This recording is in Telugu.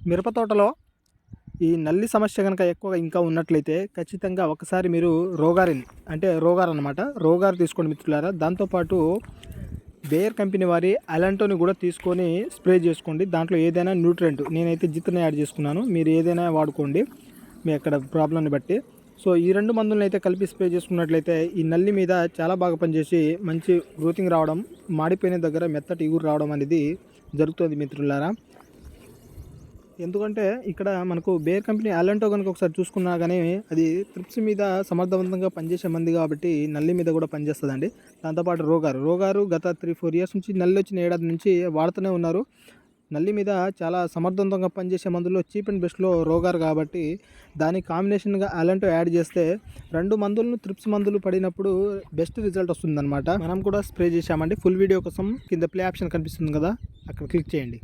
మిరప తోటలో ఈ నల్లి సమస్య కనుక ఎక్కువగా ఇంకా ఉన్నట్లయితే ఖచ్చితంగా ఒకసారి మీరు రోగార్ అనమాట, రోగార్ తీసుకోండి మిత్రులారా. దాంతోపాటు బేయర్ కంపెనీ వారి అలంటోని కూడా తీసుకొని స్ప్రే చేసుకోండి. దాంట్లో ఏదైనా న్యూట్రెంట్, నేనైతే జిత్తుని యాడ్ చేసుకున్నాను, మీరు ఏదైనా వాడుకోండి మీ అక్కడ ప్రాబ్లంని బట్టి. సో ఈ రెండు మందులను అయితే కలిపి స్ప్రే చేసుకున్నట్లయితే ఈ నల్లి మీద చాలా బాగా పనిచేసి మంచి గ్రోతింగ్ రావడం, మాడిపోయిన దగ్గర మెత్తటి ఇగురు రావడం అనేది జరుగుతుంది మిత్రులారా. ఎందుకంటే ఇక్కడ మనకు బేర్ కంపెనీ అలంటో కనుక ఒకసారి చూసుకున్నా కానీ అది త్రిప్స్ మీద సమర్థవంతంగా పనిచేసే మంది కాబట్టి నల్లి మీద కూడా పనిచేస్తుందండి. దాంతోపాటు రోగారు గత 3-4 ఇయర్స్ నుంచి, నల్లి వచ్చిన ఏడాది నుంచి వాడుతూనే ఉన్నారు. నల్లి మీద చాలా సమర్థవంతంగా పనిచేసే మందుల్లో చీప్ అండ్ బెస్ట్లో రోగారు కాబట్టి దానికి కాంబినేషన్గా అలంటో యాడ్ చేస్తే రెండు మందులను త్రిప్స్ మందులు పడినప్పుడు బెస్ట్ రిజల్ట్ వస్తుందన్నమాట. మనం కూడా స్ప్రే చేసామండి. ఫుల్ వీడియో కోసం కింద ప్లే ఆప్షన్ కనిపిస్తుంది కదా, అక్కడ క్లిక్ చేయండి.